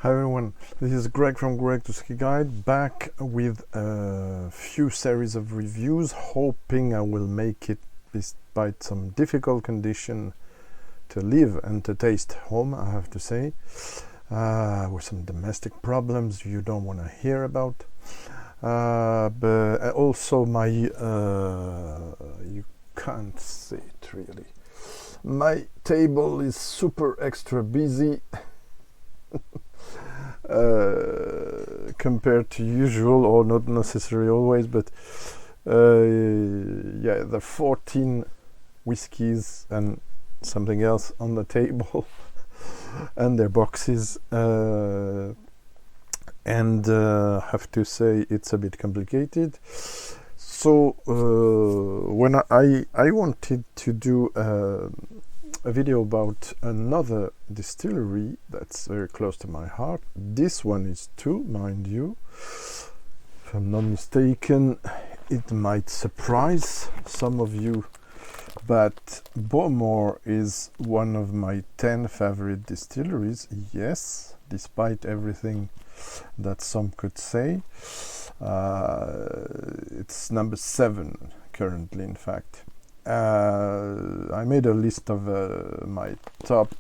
Hi everyone, this is Greg from Greg to Whisky Guide, back with a few series of reviews, hoping I will make it despite some difficult condition to live and to taste home, I have to say, with some domestic problems you don't want to hear about, but also my, you can't see it really, my table is super extra busy compared to usual, or not necessarily always, but yeah, the 14 whiskies and something else on the table and their boxes, and have to say it's a bit complicated. So when I wanted to do a video about another distillery that's very close to my heart. This one is too, mind you. If I'm not mistaken, it might surprise some of you, but BOWMORE is one of my 10 favorite distilleries. Yes, despite everything that some could say. It's number 7 currently, in fact. I made a list of my top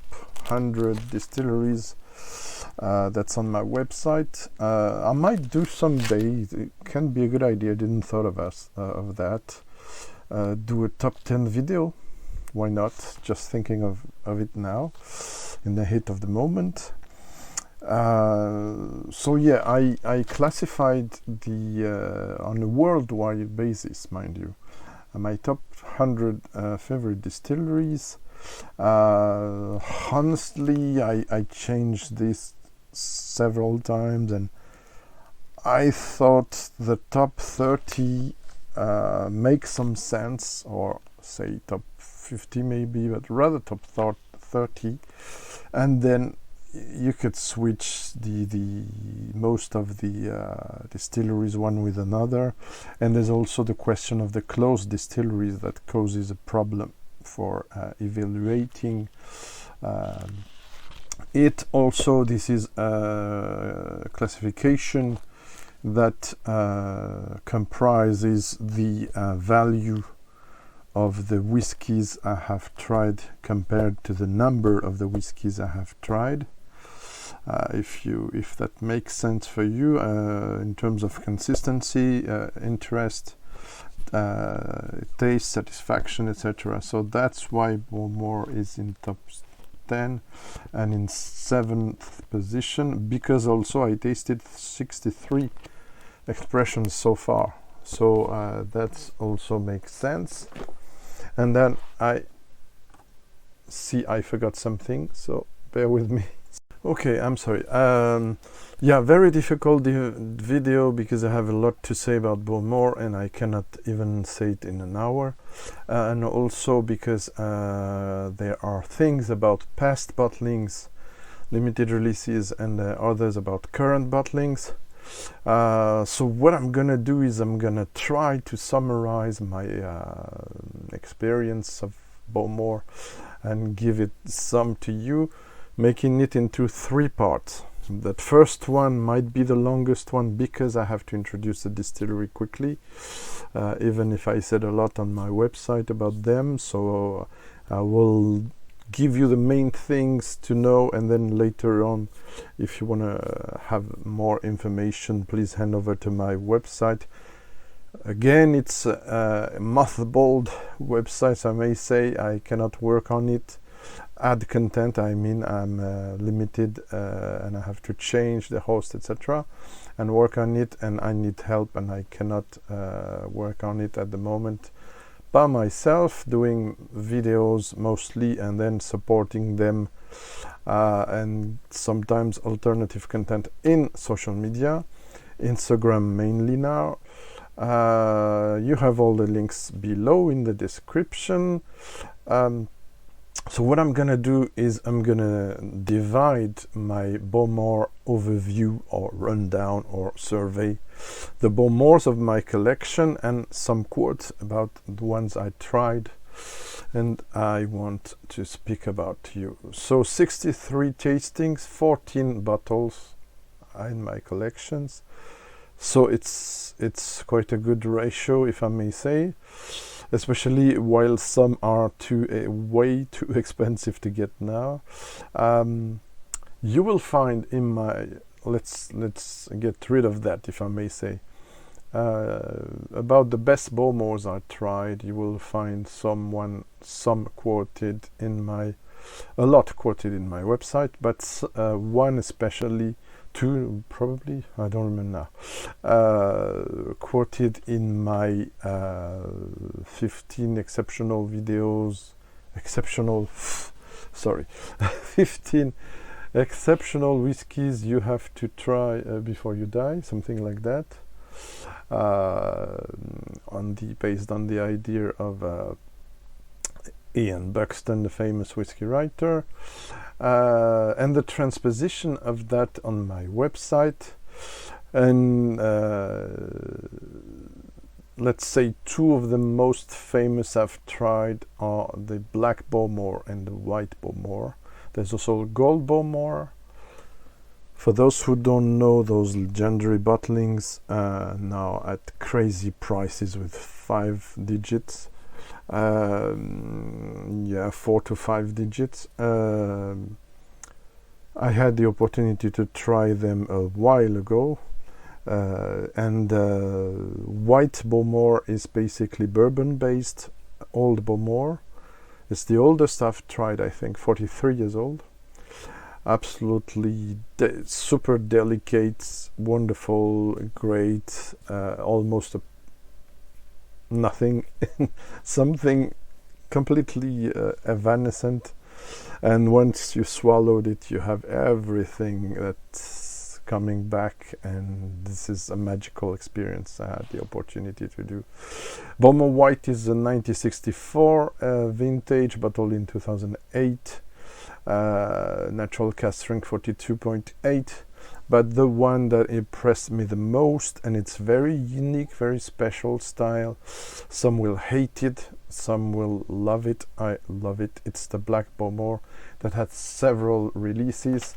100 distilleries that's on my website. I might do someday, it can be a good idea, I didn't thought of that. Do a top 10 video, why not? Just thinking of it now, in the heat of the moment. So yeah, I classified the, on a worldwide basis, mind you, my top 100 favorite distilleries. Honestly, I changed this several times, and I thought the top 30 makes some sense, or say top 50 maybe, but rather top 30, and then you could switch the most of the distilleries one with another, and there's also the question of the closed distilleries that causes a problem for evaluating it. Also, this is a classification that comprises the value of the whiskies I have tried compared to the number of the whiskies I have tried. If that makes sense for you in terms of consistency, interest, taste, satisfaction, etc. So that's why BOWMORE is in top 10 and in 7th position, because also I tasted 63 expressions so far. So that also makes sense. And then I see I forgot something, so bear with me. Okay, I'm sorry. Yeah, very difficult video because I have a lot to say about BOWMORE and I cannot even say it in an hour. And also because there are things about past bottlings, limited releases, and others about current bottlings. So what I'm gonna do is I'm gonna try to summarize my experience of BOWMORE and give it some to you, making it into 3 parts. That first one might be the longest one because I have to introduce the distillery quickly, even if I said a lot on my website about them. So I will give you the main things to know, and then later on, if you want to have more information, please hand over to my website. Again, it's a mothballed website, I may say. I cannot work on it. Add content, I mean, I'm limited and I have to change the host, etc., and work on it, and I need help, and I cannot work on it at the moment by myself, doing videos mostly and then supporting them, and sometimes alternative content in social media, Instagram mainly now. You have all the links below in the description. So what I'm gonna do is I'm gonna divide my BOWMORE overview or rundown or survey, the BOWMOREs of my collection, and some quotes about the ones I tried, and I want to speak about you. So 63 tastings, 14 bottles in my collections. So it's quite a good ratio, if I may say, especially while some are way too expensive to get now. You will find in my let's get rid of that, if I may say. About the best Bowmores I tried, you will find some quoted in a lot quoted in my website, but one especially, two probably, I don't remember now, quoted in my 15 exceptional videos, 15 exceptional whiskies you have to try before you die, something like that. Based on the idea of Ian Buxton, the famous whiskey writer, and the transposition of that on my website. And let's say two of the most famous I've tried are the black Bowmore and the white Bowmore. There's also gold Bowmore. For those who don't know, those legendary bottlings now at crazy prices with 5 digits. 4 to 5 digits. I had the opportunity to try them a while ago. And white Bowmore is basically bourbon based old Bowmore. It's the oldest I've tried, I think, 43 years old. Absolutely super delicate, wonderful, great, almost nothing, something completely evanescent. And once you swallowed it, you have everything that's coming back, and this is a magical experience I had the opportunity to do. Bowmore White is a 1964 vintage, bottled in 2008. Natural cask strength 42.8, but the one that impressed me the most, and it's very unique, very special style. Some will hate it, some will love it. I love it. It's the black Bowmore that had several releases.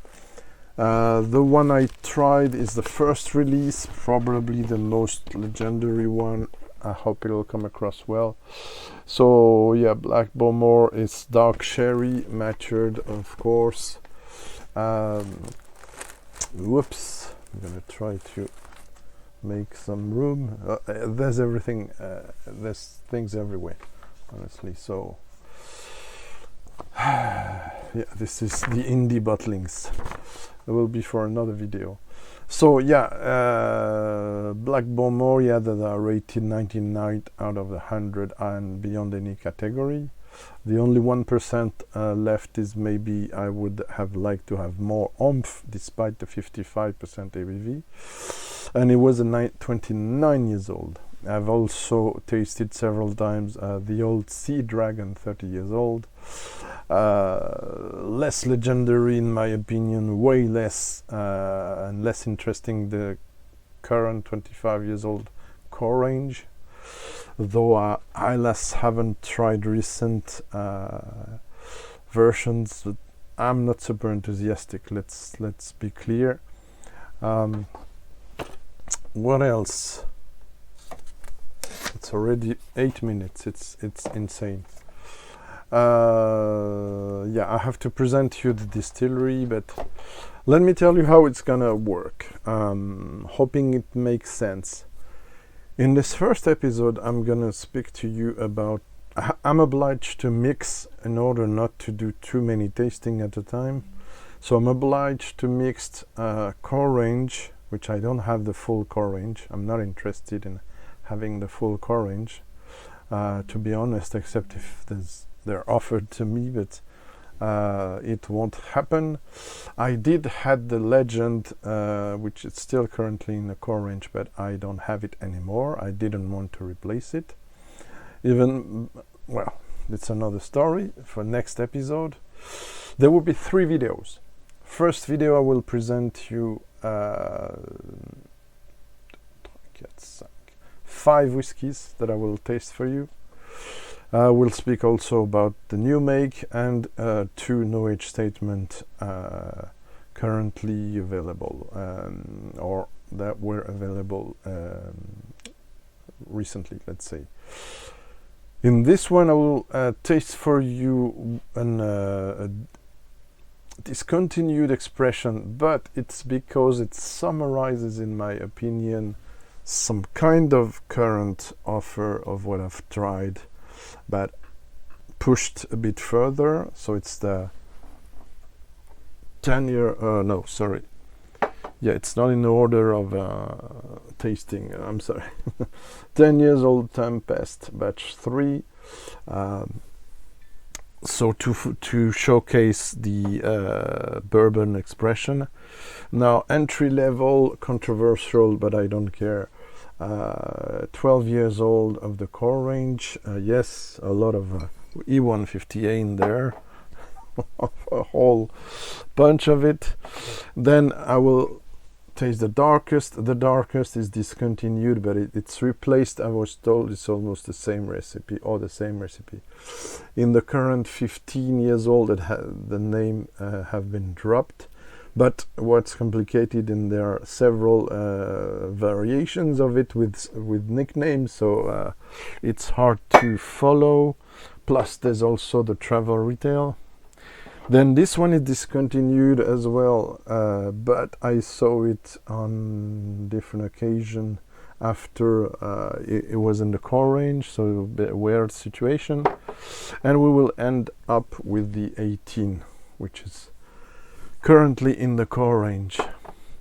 The one I tried is the first release, probably the most legendary one. I hope it'll come across well. So yeah, black Bowmore is dark sherry, matured, of course. Whoops, I'm gonna try to make some room. There's everything, there's things everywhere, honestly. So yeah, this is the indie bottlings. It will be for another video. So yeah, black Bowmore, yeah, that are rated 99 out of 100 and beyond any category. The only 1% left is maybe I would have liked to have more oomph despite the 55% ABV. And it was 29 years old. I've also tasted several times the old Sea Dragon, 30 years old. Less legendary in my opinion, way less and less interesting the current 25 years old core range, though I haven't tried recent versions. I'm not super enthusiastic, let's be clear. What else? It's already 8 minutes. It's insane. Yeah, I have to present you the distillery, but let me tell you how it's gonna work. Hoping it makes sense. In this first episode, I'm gonna speak to you about. I'm obliged to mix in order not to do too many tasting at a time. So I'm obliged to mix core range, which I don't have the full core range. I'm not interested in having the full core range, to be honest, except if they're offered to me, but it won't happen. I did had the Legend, which is still currently in the core range, but I don't have it anymore. I didn't want to replace it. Well, it's another story for next episode. There will be 3 videos. First video I will present you 5 whiskies that I will taste for you. We'll speak also about the new make and 2 no age statement currently available, or that were available recently, let's say. In this one I will taste for you a discontinued expression, but it's because it summarizes, in my opinion, some kind of current offer of what I've tried, but pushed a bit further. So it's the 10-year, no, sorry. Yeah, it's not in the order of tasting, I'm sorry. 10 years old Tempest, batch 3. So to showcase the bourbon expression. Now, entry level, controversial, but I don't care. 12 years old of the core range. Yes, a lot of E150A in there. A whole bunch of it. Then I will taste the darkest. The darkest is discontinued, but it's replaced. I was told it's almost the same recipe, or the same recipe. In the current 15 years old, the name have been dropped. But what's complicated, in there are several variations of it with nicknames, so it's hard to follow. Plus, there's also the travel retail. Then this one is discontinued as well, but I saw it on different occasion after it was in the core range, so a bit weird situation. And we will end up with the 18, which is currently in the core range.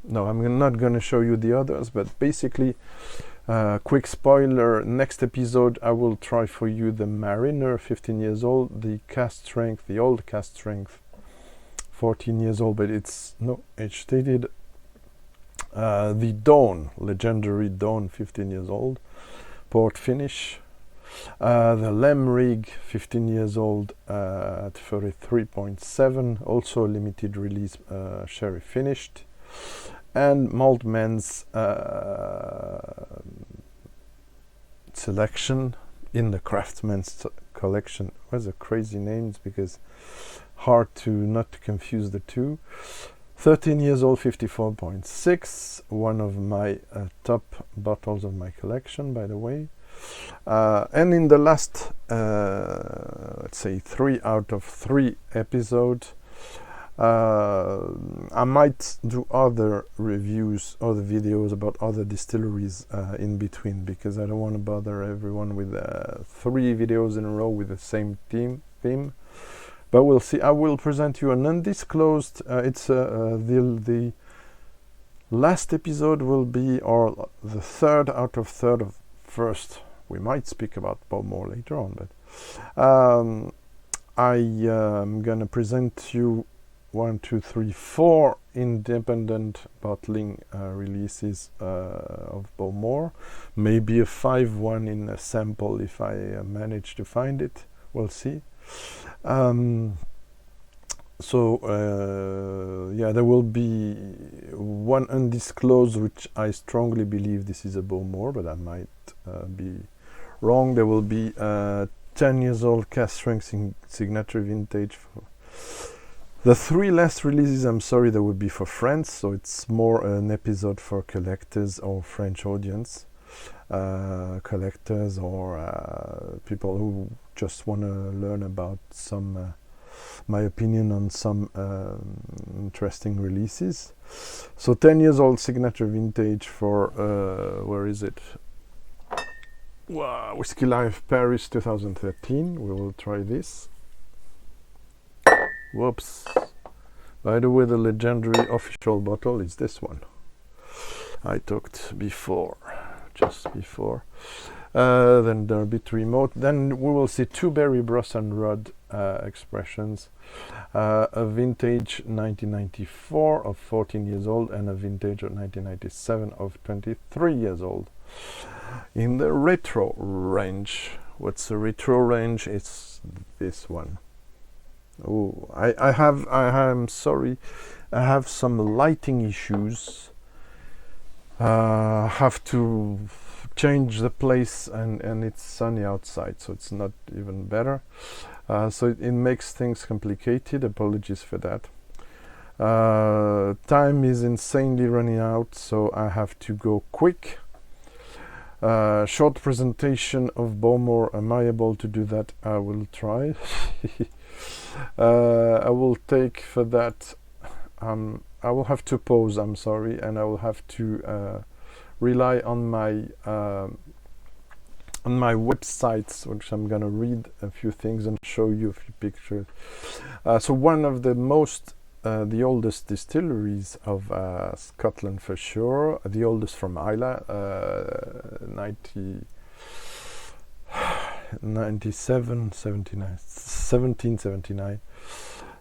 No, I'm not going to show you the others, but basically, quick spoiler, next episode I will try for you the Mariner, 15 years old, the cask strength, the old cask strength, 14 years old, but it's no age stated. The Dawn, legendary Dawn, 15 years old, port finish. The Lemrig, 15 years old, at 33.7, also limited release, sherry finished. And Maltman's selection in the Craftsman's collection. Was a crazy names because hard to not to confuse the two. 13 years old, 54.6, one of my top bottles of my collection, by the way. And in the last, let's say 3 out of 3 episodes, I might do other reviews, other videos about other distilleries in between, because I don't want to bother everyone with 3 videos in a row with the same theme. But we'll see. I will present you an undisclosed. It's the last episode will be, or the 3rd out of 3rd of 1st. We might speak about Bowmore later on, but I am gonna present you 1, 2, 3, 4 independent bottling releases of Bowmore. Maybe a 5th one in a sample if I manage to find it. We'll see. Yeah, there will be one undisclosed, which I strongly believe this is a Bowmore, but I might be wrong. There will be 10 years old cask strength signature vintage. The 3 last releases, I'm sorry, that would be for France, so it's more an episode for collectors or French audience. Collectors or people who just want to learn about some my opinion on some interesting releases. So 10 years old signature vintage for where is it? Wow, Whisky Life Paris 2013. We will try this. Whoops. By the way, the legendary official bottle is this one I took before, just before. Then they're a bit remote. Then we will see 2 Berry Bross and Rod expressions. A vintage 1994 of 14 years old and a vintage of 1997 of 23 years old. In the retro range, what's the retro range? It's this one. Oh, I'm sorry, I have some lighting issues. Have to change the place, and it's sunny outside, so it's not even better. So it makes things complicated. Apologies for that. Time is insanely running out, so I have to go quick. Short presentation of Bowmore. Am I able to do that? I will try. I will take for that. I will have to pause. I'm sorry, and I will have to rely on my websites, which I'm gonna read a few things and show you a few pictures. So one of the oldest distilleries of Scotland for sure, the oldest from Islay, 1779.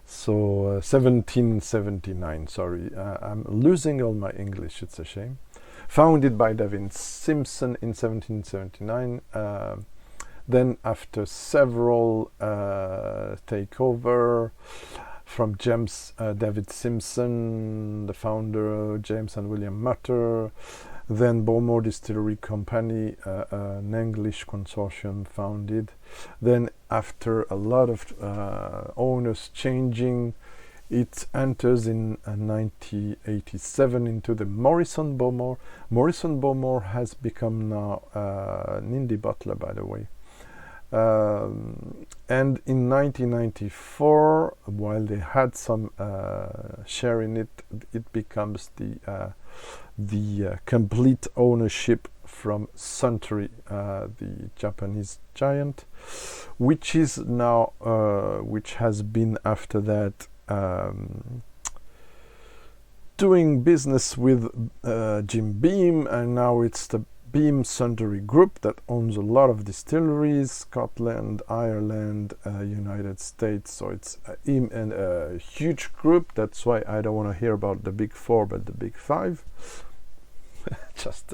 So 1779, sorry. I'm losing all my English, it's a shame. Founded by David Simpson in 1779. Then after several takeover from James David Simpson, the founder, James and William Mutter, then Bowmore Distillery Company, an English consortium founded. Then after a lot of owners changing, it enters in 1987 into the Morrison Bowmore. Morrison Bowmore has become now an indie bottler, by the way. And in 1994, while they had some share in it, it becomes the complete ownership from Suntory, the Japanese giant, which is now, which has been after that doing business with Jim Beam, and now it's the Beam Suntory Group that owns a lot of distilleries, Scotland, Ireland, United States. So it's a huge group. That's why I don't want to hear about the big four, but the big five. just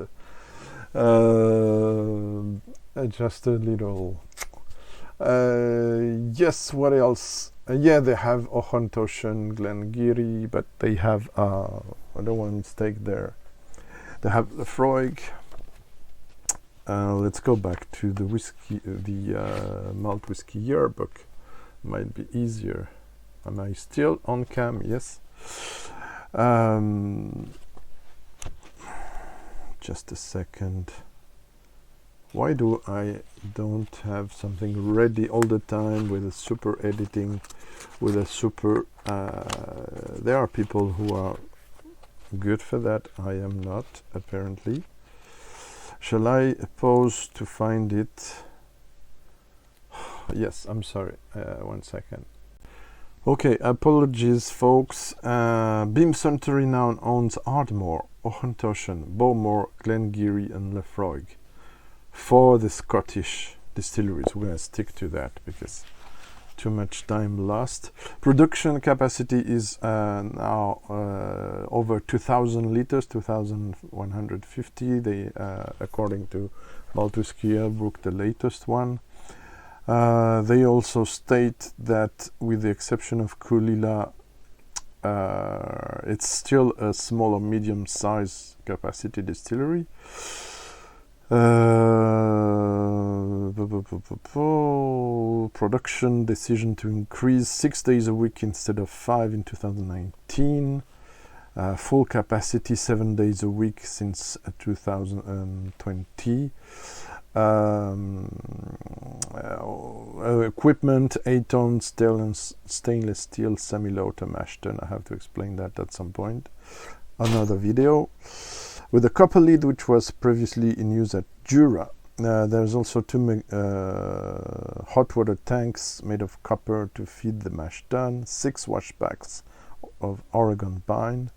a little. Yes, what else? Yeah, they have Auchentoshan, Glengarry, but they have I don't want to mistake there. They have Lefroy. Let's go back to the whiskey, the malt whiskey yearbook. Might be easier. Am I still on cam? Yes. Just a second. Why do I don't have something ready all the time with a super editing, with a super... there are people who are good for that. I am not, apparently. Shall I pause to find it? Yes, I'm sorry. 1 second. Okay, apologies, folks. Beam Suntory now owns Ardmore, Auchentoshan, Bowmore, Glengarry, and Lefroy. For the Scottish distilleries, we're going to stick to that because too much time lost. Production capacity is now over 2,000 liters, 2,150. They, according to Malt Whisky Yearbook, the latest one. They also state that, with the exception of Kulila, it's still a small or medium-sized capacity distillery. Production decision to increase 6 days a week instead of 5 in 2019. Full capacity 7 days a week since 2020. Equipment 8-ton stainless steel semi-low mash tun. I have to explain that at some point. Another video. With a copper lid, which was previously in use at Jura. There's also 2 hot water tanks made of copper to feed the mash tun, 6 washbacks of Oregon pine,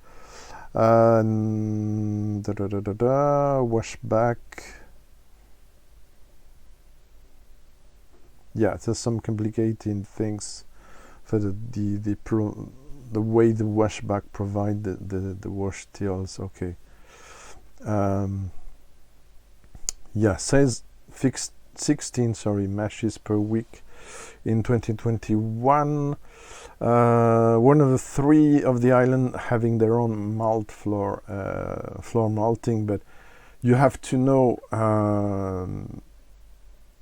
washback. Yeah, there's some complicated things for the way the washback provide the wash tills. Okay. Yeah, says fixed 16 mashes per week in 2021. One of the 3 of the island having their own malt floor malting, but you have to know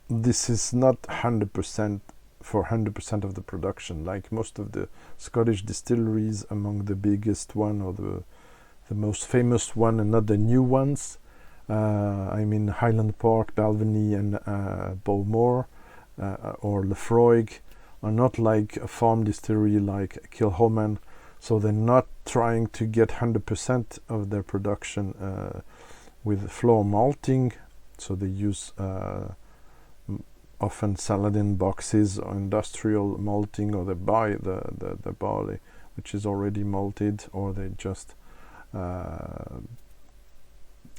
this is not 100% for 100% of the production, like most of the Scottish distilleries, among the biggest one or the most famous one, and not the new ones. I mean Highland Park, Balvenie and BOWMORE or Lefroy are not like a farm distillery like Kilchoman, so they're not trying to get 100% of their production with floor malting, so they use often Saladin boxes or industrial malting, or they buy the barley which is already malted, or they just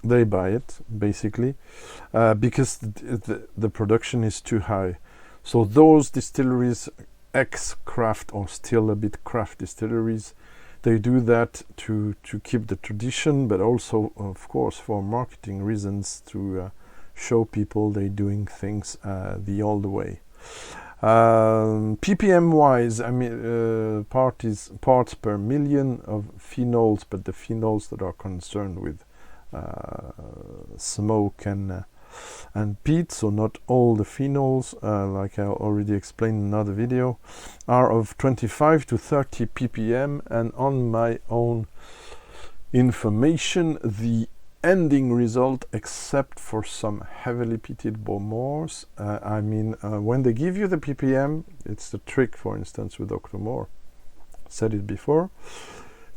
they buy it basically because the production is too high. So those distilleries, ex-craft or still a bit craft distilleries, they do that to keep the tradition, but also of course for marketing reasons, to show people they're doing things the old way. ppm wise, I mean parts per million of phenols, but the phenols that are concerned with smoke and peat, so not all the phenols, like I already explained in another video, are of 25 to 30 ppm, and on my own information, the ending result, except for some heavily peated BOWMOREs, I mean when they give you the ppm, it's the trick, for instance with Octomore, said it before,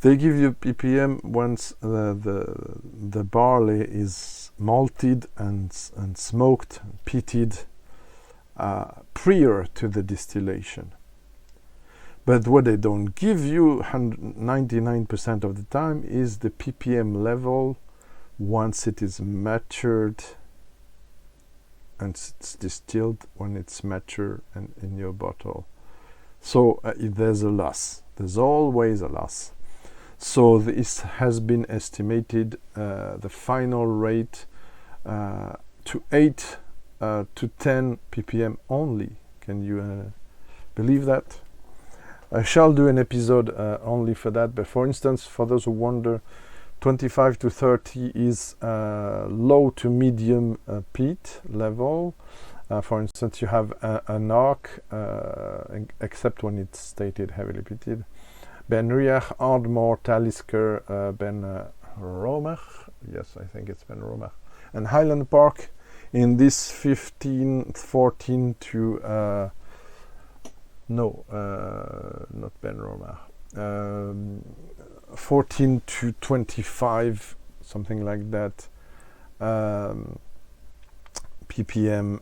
they give you ppm once the barley is malted and smoked, peated prior to the distillation. But what they don't give you 99% of the time is the ppm level once it is matured and it's distilled, when it's mature and in your bottle. So there's a loss, there's always a loss. So this has been estimated, the final rate to 8 to 10 ppm only. Can you believe that? I shall do an episode only for that, but for instance, for those who wonder, 25 to 30 is low to medium peat level. For instance, you have an arc, except when it's stated heavily peated. Ben Riach, Ardmore, Talisker, Ben Romach, yes, I think it's Ben Romach, and Highland Park in this 14 to not Ben Romach, 14 to 25, something like that, ppm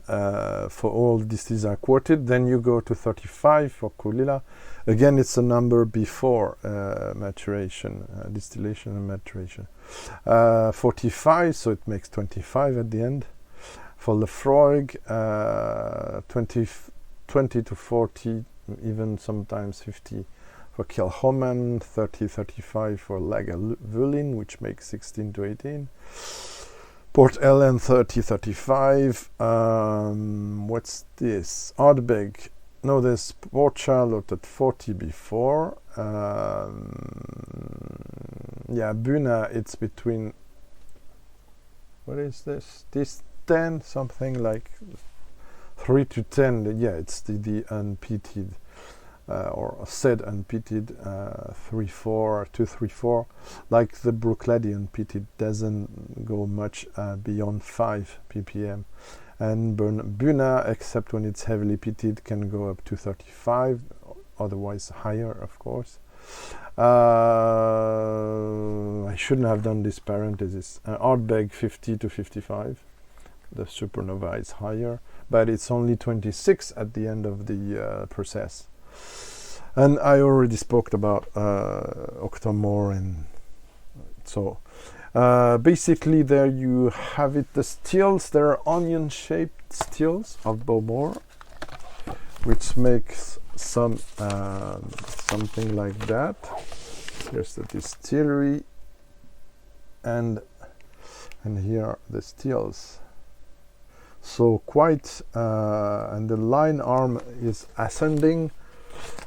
for all distilleries are quoted. Then you go to 35 for Kulila. Again, it's a number before maturation, distillation and maturation. 45, so it makes 25 at the end. For Lefroy, 20 to 40, even sometimes 50 for Kilchoman, 30-35 for Lagavulin, which makes 16 to 18. Port Ellen 30-35. What's this? Ardbeg. No, there's Port Charlotte at 40 before. Yeah, Buna, it's between, what is this? This 10, something like 3 to 10. Yeah, it's the unpeated. Or said unpeated 3-4, 2-3-4, like the Bruichladdich unpeated doesn't go much beyond 5 ppm, and Buna, except when it's heavily peated, can go up to 35, otherwise higher, of course. I shouldn't have done this parenthesis. Ardbeg 50 to 55. The Supernova is higher, but it's only 26 at the end of the process. And I already spoke about Octomore, and so basically there you have it. The stills, there are onion-shaped stills of BOWMORE, which makes some something like that. Here's the distillery, and here are the stills. So quite, and the line arm is ascending.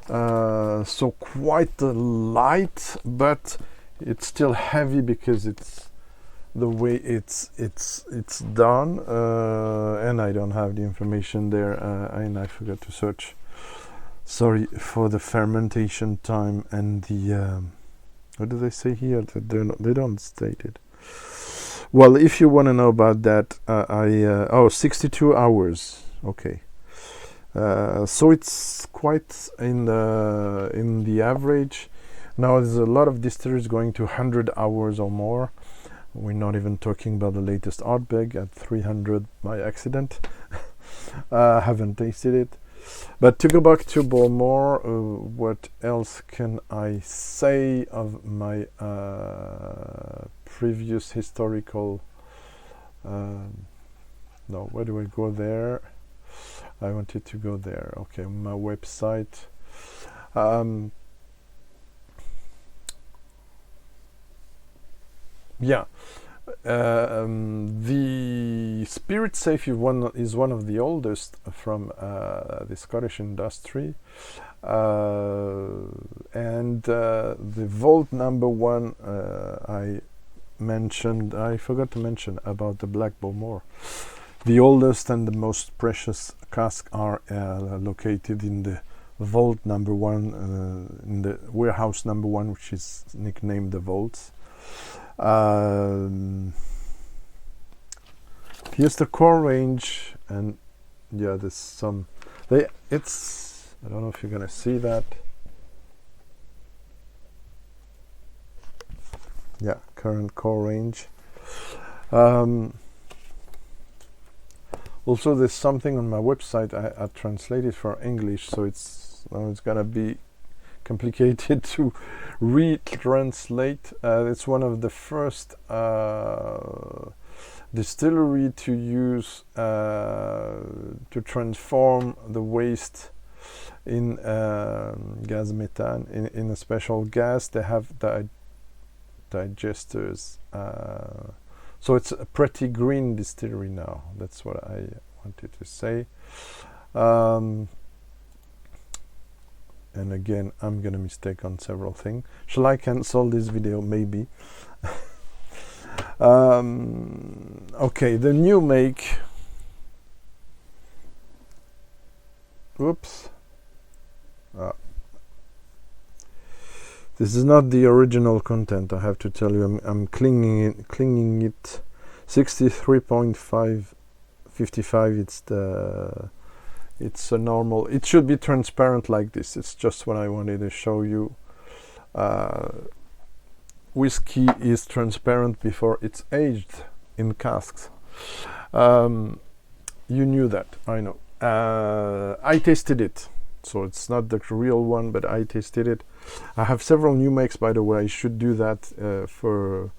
So quite light, but it's still heavy because it's the way it's done, and I don't have the information there, and I forgot to search. Sorry for the fermentation time and the what do they say here? They don't state it. Well, if you want to know about that, 62 hours. Okay. So it's quite in the average. Now there's a lot of distilleries going to 100 hours or more. We're not even talking about the latest Ardbeg at 300 by accident. Haven't tasted it. But to go back to Bowmore, what else can I say of my previous historical... no, where do I go there? I wanted to go there. Okay, my website. Yeah, the Spirit Safe is one of the oldest from the Scottish industry, and the Vault number 1 I forgot to mention about the Black Bowmore. The oldest and the most precious casks are located in the Vault number 1, in the warehouse number 1, which is nicknamed the Vaults. Here's the core range, and yeah, there's some. I don't know if you're gonna see that. Yeah, current core range. Also, there's something on my website I translated for English, so it's gonna be complicated to retranslate. It's one of the first distillery to use to transform the waste in gas methane in a special gas. They have digesters, so it's a pretty green distillery now. That's what I wanted to say. And again, I'm gonna mistake on several things. Shall I cancel this video? Maybe. Okay, the new make. Whoops. This is not the original content, I have to tell you. I'm clinging it 63.555. It's a normal. It should be transparent like this. It's just what I wanted to show you. Whiskey is transparent before it's aged in casks. You knew that, I know. I tasted it, so it's not the real one, but I tasted it. I have several new makes, by the way. I should do that for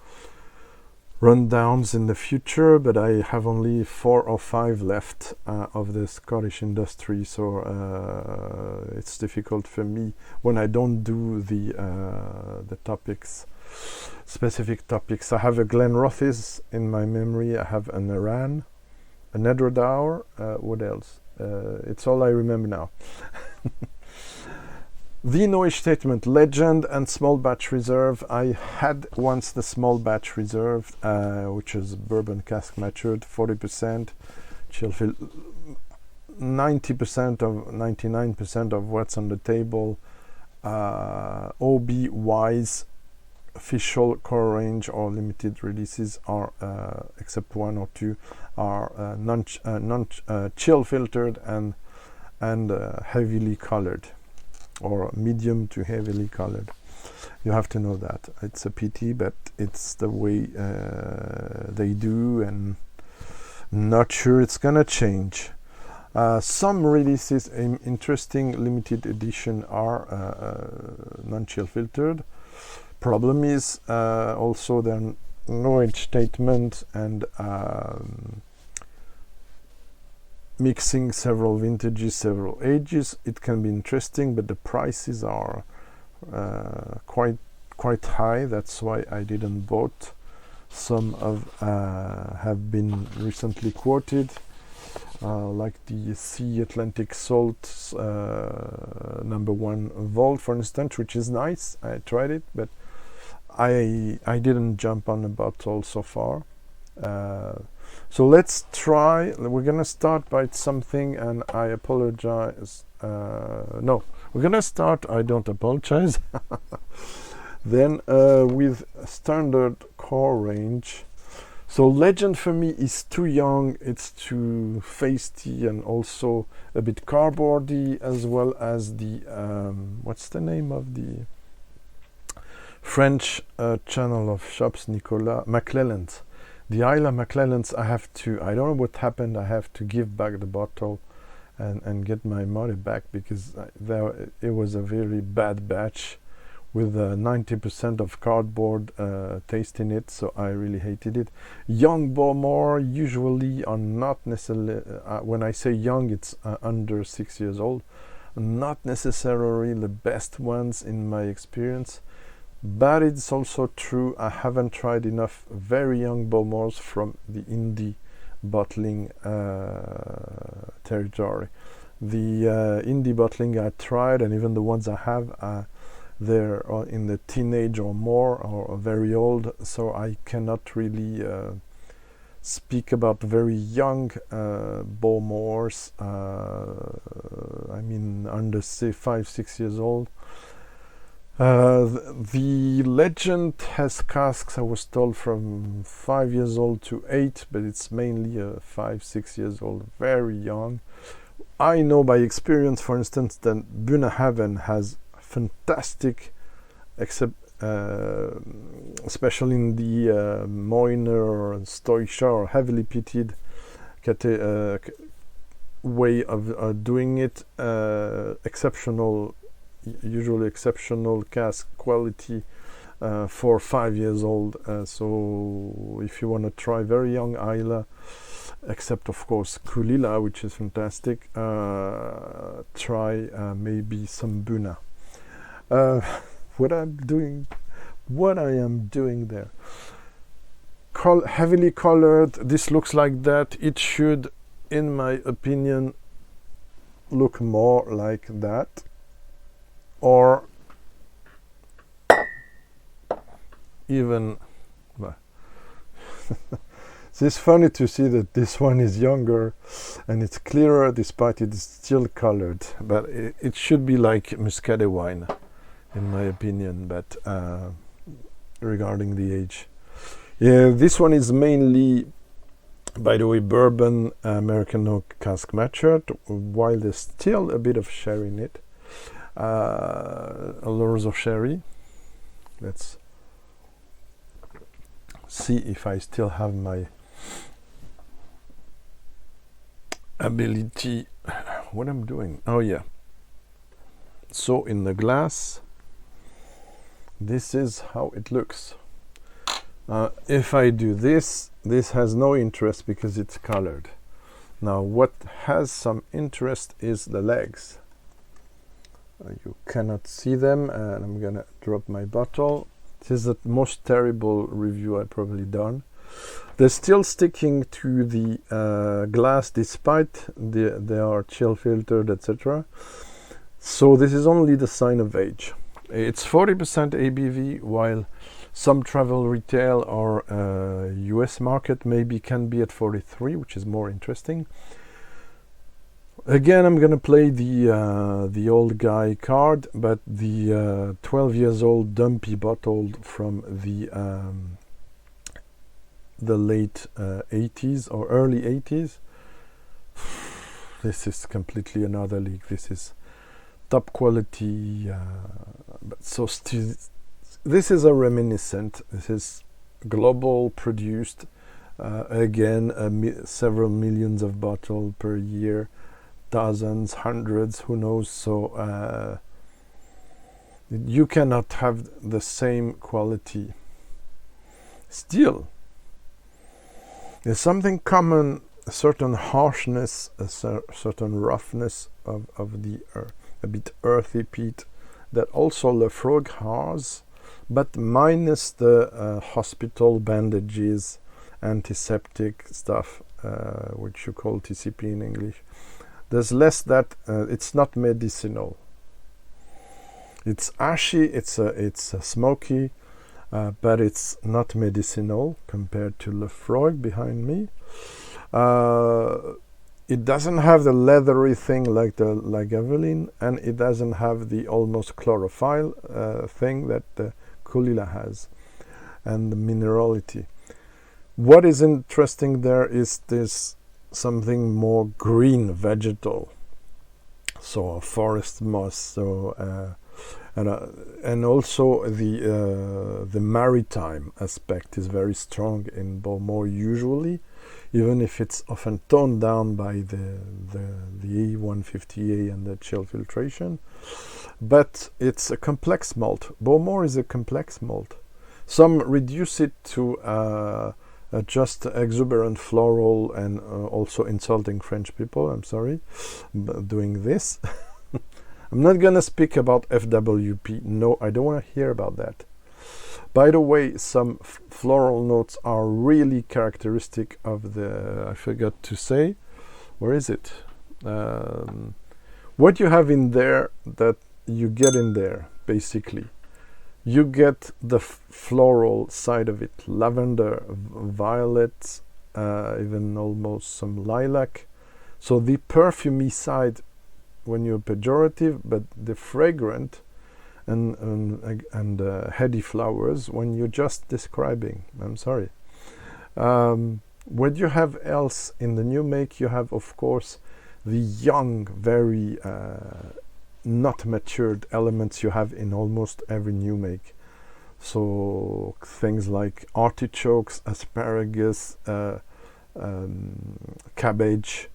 rundowns in the future, but I have only 4 or 5 left of the Scottish industry, so it's difficult for me when I don't do the topics, specific topics. I have a Glenrothes in my memory. I have an Aran, an Edredour. What else? It's all I remember now. The knowledge statement, legend and small batch reserve. I had once the small batch reserve, which is bourbon cask matured, 40%, chill fill, 99% of what's on the table. OB wise, official core range or limited releases are, except 1 or 2, are non chill filtered and heavily colored, or medium to heavily colored. You have to know that. It's a pity, but it's the way they do, and not sure it's gonna change. Some releases in interesting limited edition are non-chill filtered. Problem is also the knowledge statement and mixing several vintages, several ages. It can be interesting, but the prices are quite high. That's why I didn't bought. Some of have been recently quoted, like the Sea Atlantic Salt number 1 Vault, for instance, which is nice. I tried it, but I didn't jump on a bottle so far. So let's try. We're gonna start by something, and I apologize. No, we're gonna start. I don't apologize. Then with standard core range. So Legend for me is too young. It's too feisty and also a bit cardboardy, as well as the what's the name of the French channel of shops, Nicolas Maclellan's. The Islay Maclellan's, I don't know what happened, I have to give back the bottle and get my money back, because it was a very bad batch with 90% of cardboard taste in it, so I really hated it. Young Bowmore usually are not necessarily, when I say young, it's under 6 years old, not necessarily the best ones in my experience. But it's also true, I haven't tried enough very young Bowmores from the indie bottling territory. The indie bottling I tried, and even the ones I have, they're in the teenage or more, or very old, so I cannot really speak about very young Bowmores. I mean, under say 5-6 years old. The Legend has casks, I was told, from 5 years old to 8, but it's mainly 5-6 years old, very young. I know by experience, for instance, that Bunnahabhain has fantastic, except especially in the Moiner or Stoicha or heavily peated way of doing it, usually exceptional cask quality for 5 years old. So if you want to try very young Islay, except of course Kulila, which is fantastic, try maybe some Buna. What I am doing there. Heavily colored. This looks like that. It should, in my opinion, look more like that. Or even, well, it's funny to see that this one is younger and it's clearer despite it is still colored, but it should be like Muscadet wine, in my opinion, but regarding the age. Yeah, this one is mainly, by the way, bourbon American oak cask matured, while there's still a bit of sherry in it. Oloroso Sherry. Let's see if I still have my ability. What I'm doing? Oh yeah. So in the glass, this is how it looks. If I do this, this has no interest because it's colored. Now what has some interest is the legs. You cannot see them, and I'm gonna drop my bottle. This is the most terrible review I've probably done. They're still sticking to the glass despite they are chill filtered, etc. So this is only the sign of age. It's 40% ABV, while some travel retail or US market maybe can be at 43, which is more interesting. Again, I'm gonna play the old guy card, but the 12 years old dumpy bottle from the late 80s or early 80s. This is completely another league. This is top quality, but so this is a reminiscent. This is global produced. Again, several millions of bottles per year. Dozens, hundreds, who knows. So you cannot have the same quality. Still, there's something common, a certain harshness, a certain roughness of the a bit earthy peat that also Lefroy has, but minus the hospital bandages, antiseptic stuff, which you call TCP in English. There's less that. It's not medicinal. It's ashy. It's smoky. but it's not medicinal compared to Lefroy behind me. It doesn't have the leathery thing like the Lagavulin, and it doesn't have the almost chlorophyll thing that the Kulila has, and the minerality. What is interesting there is this something more green vegetal, so a forest moss, so and also the maritime aspect is very strong in Bowmore usually, even if it's often toned down by the E150A and the chill filtration. But it's a complex malt. Bowmore is a complex malt. Some reduce it to just exuberant floral and also insulting French people. I'm sorry, doing this. I'm not gonna speak about FWP. No, I don't want to hear about that. By the way, some floral notes are really characteristic of the, I forgot to say, where is it? What you have in there that you get in there, basically. You get the floral side of it, lavender, violet, even almost some lilac. So the perfumey side when you're pejorative, but the fragrant and heady flowers when you're just describing. I'm sorry. What you have else in the new make, you have of course the young, very not matured elements you have in almost every new make. So things like artichokes, asparagus, cabbage,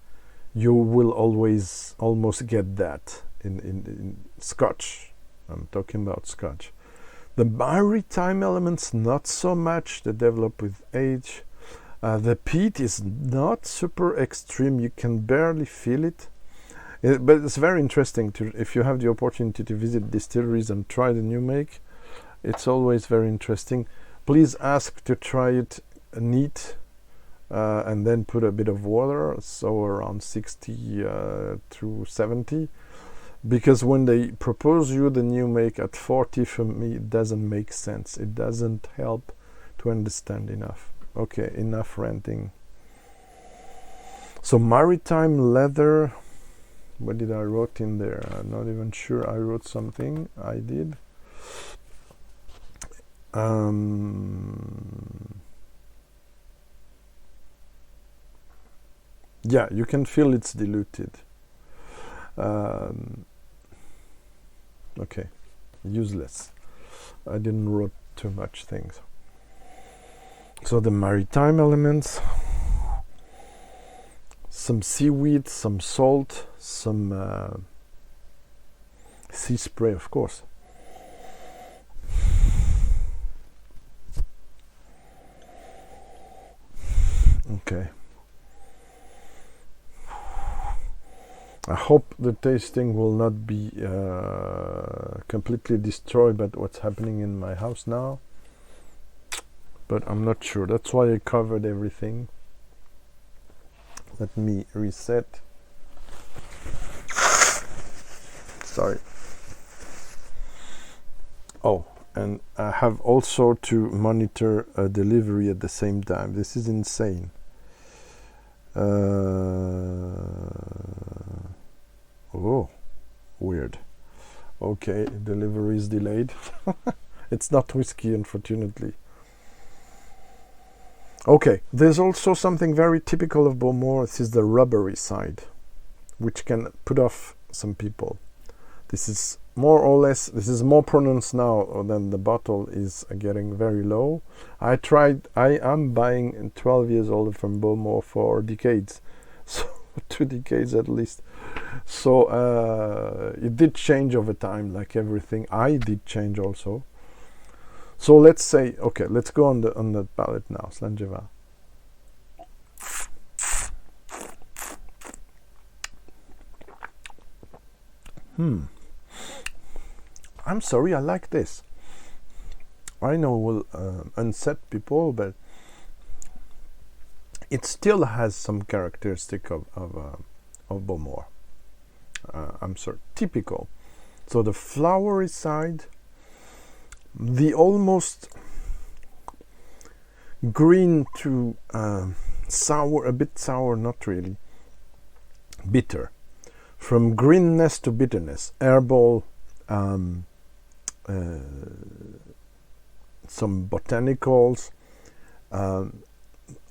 you will always almost get that in Scotch. I'm talking about Scotch. The maritime elements, not so much. They develop with age. The peat is not super extreme. You can barely feel it. But it's very interesting to, if you have the opportunity to visit distilleries and try the new make. It's always very interesting. Please ask to try it neat. And then put a bit of water, so around 60 to 70, because when they propose you the new make at 40, for me it doesn't make sense. It doesn't help to understand enough. Okay, enough ranting. So maritime leather, what did I wrote in there? I'm not even sure I wrote something. I did. Yeah, you can feel it's diluted. Okay, useless. I didn't wrote too much things. So the maritime elements, some seaweed, some salt, some sea spray, of course. Okay. I hope the tasting will not be completely destroyed by what's happening in my house now, but I'm not sure. That's why I covered everything. Let me reset. Sorry. Oh, and I have also to monitor a delivery at the same time. This is insane. Oh, weird. Okay, delivery is delayed. It's not whiskey, unfortunately. Okay, there's also something very typical of Bowmore. This is the rubbery side, which can put off some people. This is more or less, this is more pronounced now than the bottle is getting very low. I am buying 12 years old from Bowmore for decades, so 2 decades at least. So it did change over time, like everything. I did change also. So let's say, okay, let's go on the palate now. Slangeva. I'm sorry, I like this. I know it will unset people, but it still has some characteristic of Bowmore. I'm sorry, typical. So the flowery side, the almost green to sour, a bit sour, not really, bitter. From greenness to bitterness, herbal, some botanicals,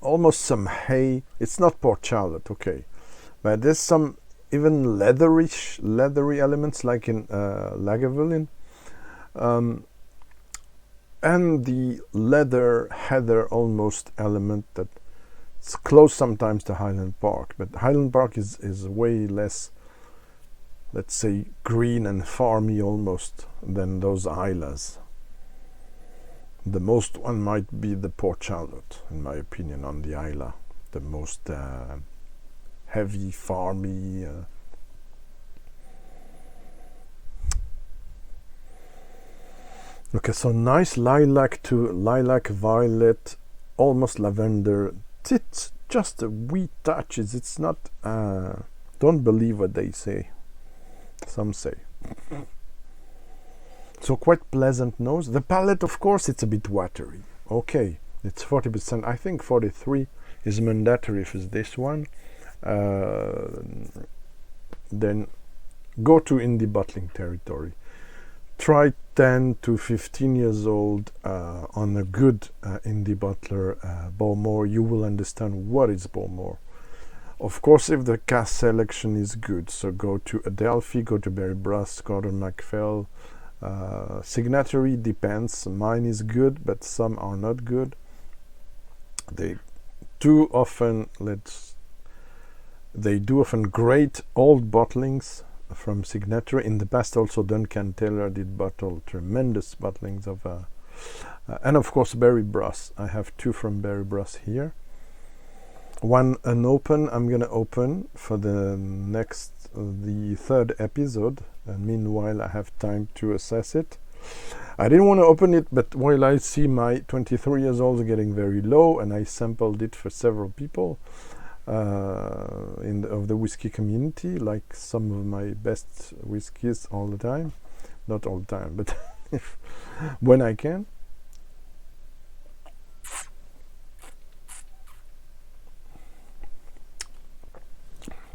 almost some hay. It's not Port Charlotte, okay, but there's some even leathery elements like in Lagavulin, and the heather almost element that it's close sometimes to Highland Park, but Highland Park is way less, let's say, green and farmy almost than those Islas. The most one might be the Port Charlotte, in my opinion, on the Isla. The most heavy, farmy. Okay, so nice lilac to lilac violet, almost lavender. It's just a wee touches. It's not. Don't believe what they say. Some say. So quite pleasant nose. The palate, of course, it's a bit watery. Okay, it's 40%. I think 43 is mandatory for this one. Then go to indie bottling territory. Try 10 to 15 years old on a good indie bottler, BOWMORE. You will understand what is BOWMORE. Of course, if the cask selection is good, so go to Adelphi, go to Barry Bruss, Gordon MacPhail. Signatory depends. Mine is good, but some are not good. They do often great old bottlings from Signatory. In the past, also Duncan Taylor did bottle tremendous bottlings of, and of course Barry Bruss. I have 2 from Barry Bruss here. One unopened. I'm gonna open for the third episode, and meanwhile I have time to assess it. I didn't want to open it, but while I see my 23 years old getting very low, and I sampled it for several people of the whiskey community, like some of my best whiskies all the time, not all the time, but when I can.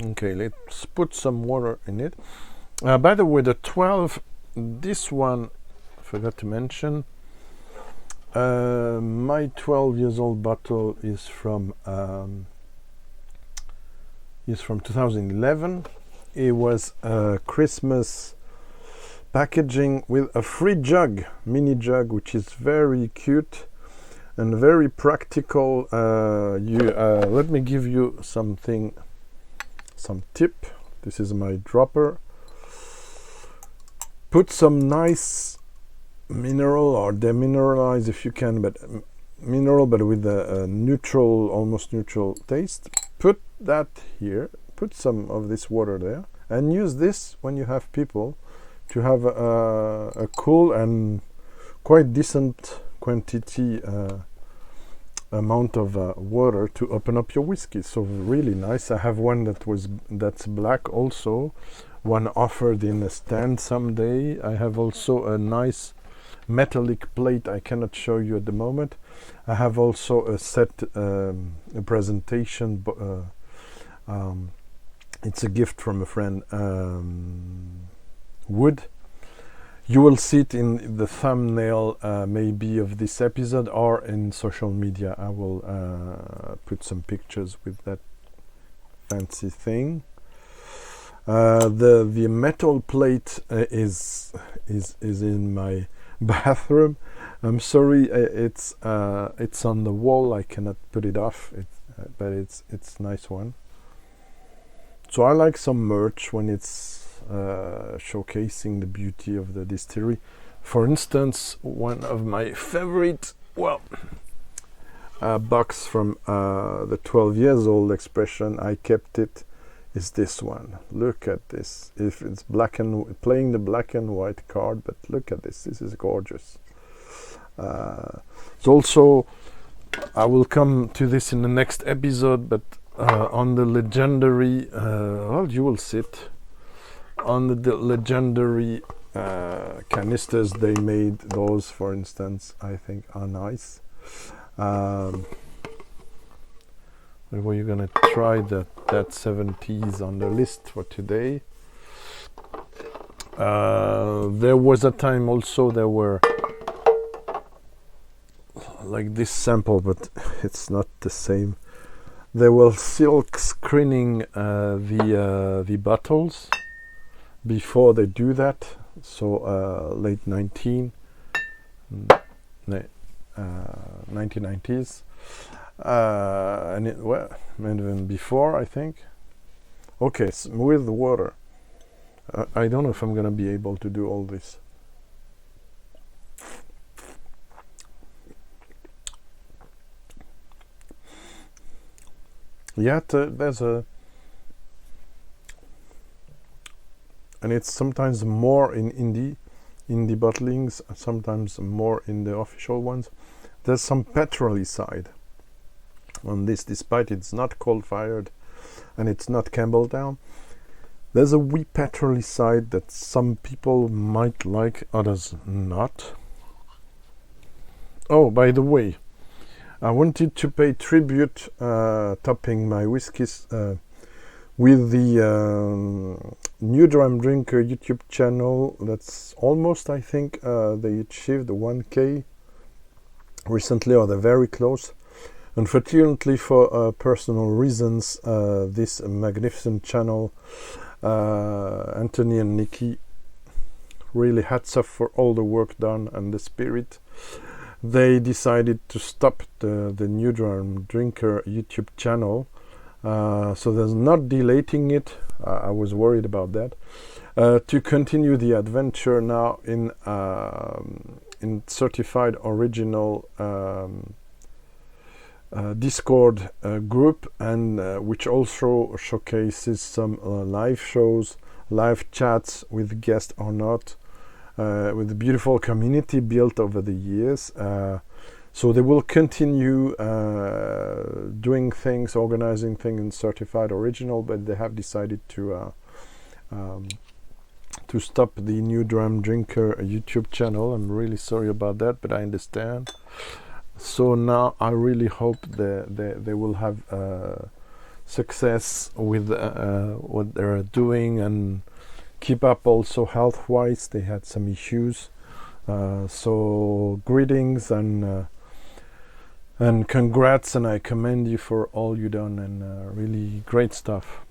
Okay, let's put some water in it. By the way, the 12, this one, I forgot to mention, my 12 years old bottle is from 2011. It was a Christmas packaging with a free jug, mini jug, which is very cute and very practical. Let me give you some tip. This is my dropper. Put some nice mineral or demineralize if you can, but mineral, but with a neutral, almost neutral taste. Put that here. Put some of this water there, and use this when you have people to have a cool and quite decent quantity amount of water to open up your whiskey. So really nice. I have one that's black also, one offered in a stand someday. I have also a nice metallic plate I cannot show you at the moment. I have also a set a presentation, it's a gift from a friend, wood. You will see it in the thumbnail maybe of this episode, or in social media. I will put some pictures with that fancy thing. The metal plate is in my bathroom. I'm sorry, it's on the wall. I cannot put it off. But it's a nice one. So I like some merch when it's showcasing the beauty of the distillery. For instance, one of my favorite, box from the 12 years old expression, I kept it, is this one. Look at this. If it's playing the black and white card, but look at this. This is gorgeous. It's also, I will come to this in the next episode, but on the legendary, you will sit on the legendary canisters they made. Those, for instance, I think are nice. We're gonna try that 70s on the list for today. There was a time also there were like this sample, but it's not the same. They were silk screening the bottles before they do that. So late 1990s, and well, even before, I think. Okay, so with the water. I don't know if I'm gonna be able to do all this. Yeah, there's a, and it's sometimes more in indie bottlings, sometimes more in the official ones. There's some petrol-y side on this, despite it's not coal-fired and it's not Campbelltown. There's a wee petrol-y side that some people might like, others not. Oh, by the way, I wanted to pay tribute, topping my whiskies with the New Dram Drinker YouTube channel. That's almost, I think, they achieved the 1K recently, or they're very close. Unfortunately, for personal reasons, this magnificent channel, Anthony and Nikki, really hats off for all the work done and the spirit. They decided to stop the New Dram Drinker YouTube channel, so there's not deleting it. I was worried about that. To continue the adventure now in certified original Discord group, and which also showcases some live shows, live chats with guests or not, with a beautiful community built over the years. So they will continue doing things, organizing things in certified original, but they have decided to stop the New Dram Drinker YouTube channel. I'm really sorry about that, but I understand. So now I really hope they will have success with what they're doing, and keep up also health-wise. They had some issues. So greetings and congrats, and I commend you for all you done, and really great stuff.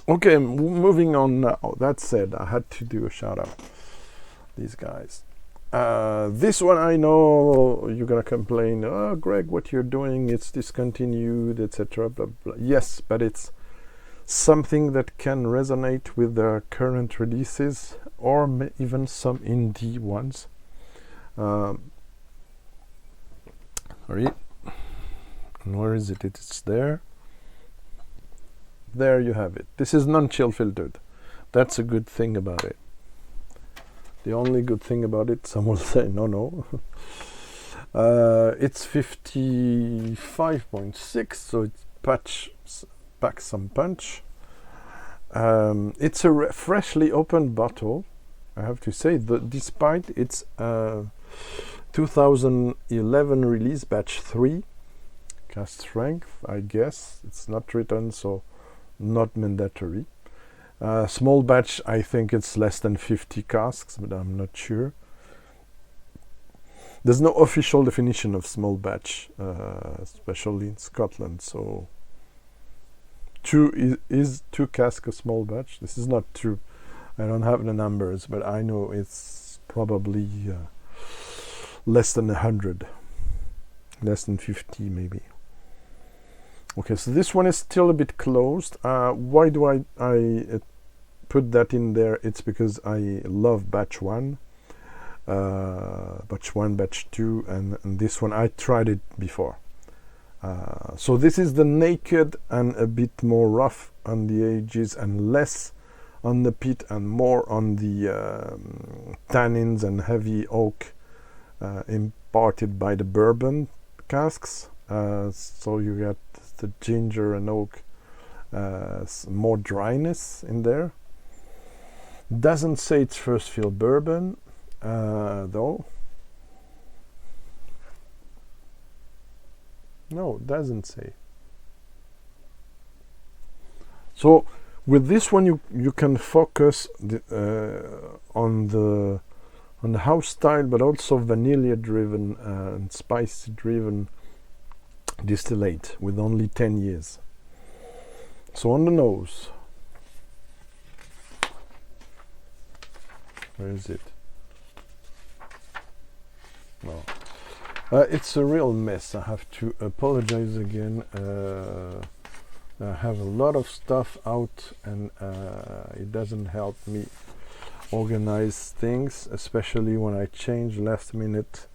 Okay, moving on now. That said, I had to do a shout out. These guys. This one, I know you're gonna complain, oh Greg, what you're doing, it's discontinued, etc. Blah, blah. Yes, but it's something that can resonate with the current releases, or even some indie ones. Sorry, and where is it? It's there. There you have it. This is non-chill filtered. That's a good thing about it. The only good thing about it, some will say, no. It's 55.6, so it packs some punch. It's a freshly opened bottle, I have to say, despite its 2011 release, batch 3, cask strength, I guess. It's not written, so not mandatory. Small batch, I think it's less than 50 casks, but I'm not sure. There's no official definition of small batch, especially in Scotland. So, is 2 casks a small batch? This is not true. I don't have the numbers, but I know it's probably less than 100, less than 50 maybe. Okay, so this one is still a bit closed. Why do I put that in there? It's because I love batch 1, batch 2, and this one I tried it before. So this is the naked and a bit more rough on the edges and less on the peat and more on the tannins and heavy oak imparted by the bourbon casks. So you get the ginger and oak, more dryness in there. Doesn't say it's first fill bourbon, though. No, it doesn't say. So with this one, you can focus on the house style, but also vanilla driven and spicy driven distillate with only 10 years. So on the nose, where is it? No. It's a real mess. I have to apologize again. I have a lot of stuff out, and it doesn't help me organize things, especially when I change last minute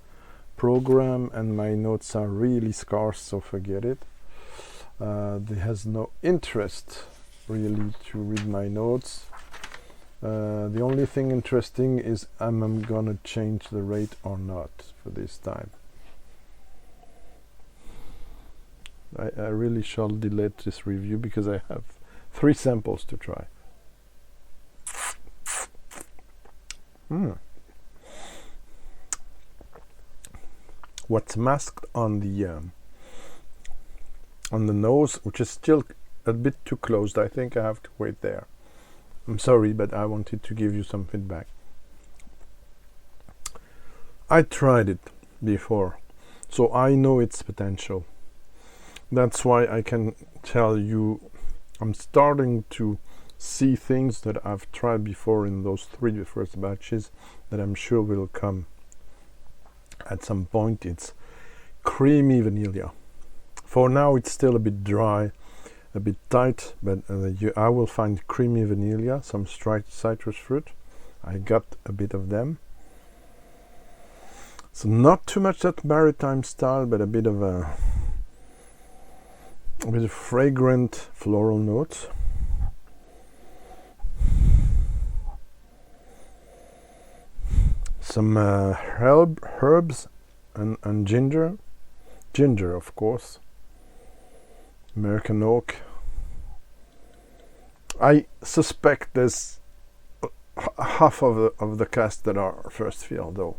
program and my notes are really scarce, so forget it. There has no interest really to read my notes. The only thing interesting is I'm gonna change the rate or not for this time. I really shall delete this review because I have 3 samples to try. What's masked on the nose, which is still a bit too closed. I think I have to wait there. I'm sorry, but I wanted to give you some feedback. I tried it before, so I know its potential. That's why I can tell you I'm starting to see things that I've tried before in those 3 first batches that I'm sure will come at some point. It's creamy vanilla. For now it's still a bit dry, a bit tight, but I will find creamy vanilla, some citrus fruit. I got a bit of them. So not too much that maritime style, but a bit of fragrant floral notes. Some herbs and ginger of course, American oak. I suspect there's half of the casks that are first fill though,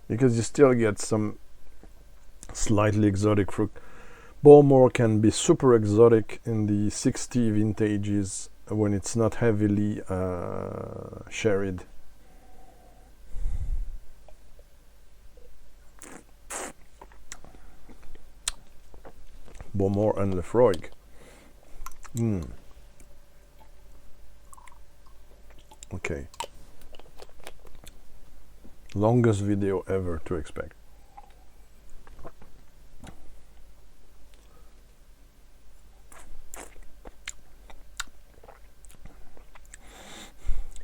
because you still get some slightly exotic fruit. Bowmore can be super exotic in the 60 vintages when it's not heavily sherried. Bowmore and Lefroy. Okay. Longest video ever to expect.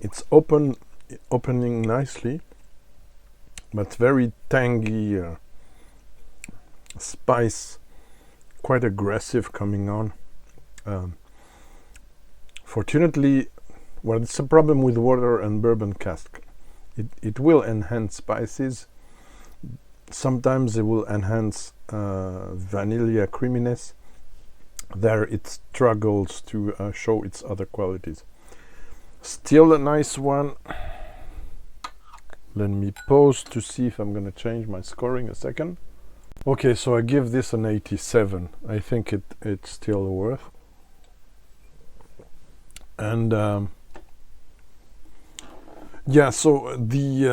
It's opening nicely, but very tangy spice, quite aggressive coming on. Fortunately, well, it's a problem with water and bourbon cask. It will enhance spices. Sometimes it will enhance vanilla creaminess. There it struggles to show its other qualities. Still a nice one. Let me pause to see if I'm going to change my scoring a second. Okay, so I give this an 87. I think it's still worth. And yeah, so the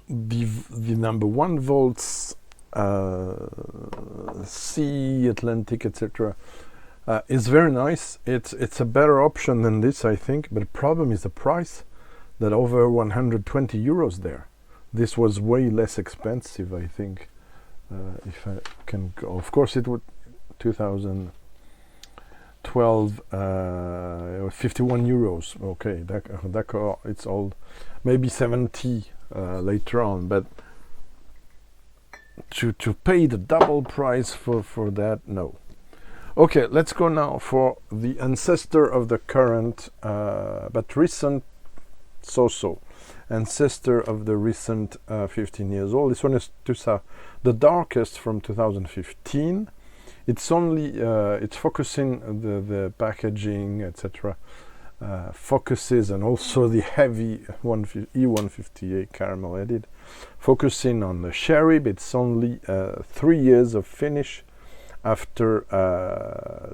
number 1 volts, sea, Atlantic, etc. Is very nice. It's a better option than this, I think, but the problem is the price, that over 120 euros there. This was way less expensive, I think, if I can go. Of course it would 2012 51 euros. Okay, d'accord, it's all maybe 70 later on, but to pay the double price for that, no. Okay, let's go now for the ancestor of the current, but recent, so ancestor of the recent 15 years old. This one is the darkest from 2015. It's only it's focusing the packaging, etc. focuses, and also the heavy E158 caramel added, focusing on the sherry, but it's only 3 years of finish after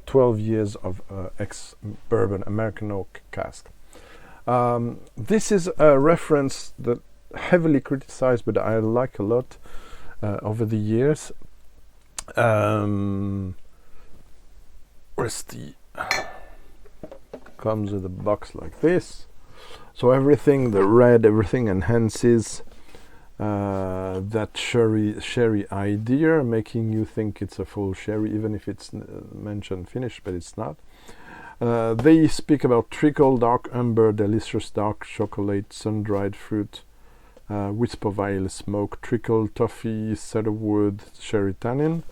12 years of ex-bourbon American oak cask. This is a reference that heavily criticized, but I like a lot over the years. Where's the... comes with a box like this, so everything, the red, everything enhances that sherry idea, making you think it's a full sherry, even if it's mentioned finished, but it's not. They speak about trickle, dark amber, delicious dark chocolate, sun-dried fruit, wisp of ale smoke, trickle, toffee, cedarwood, sherry tannin.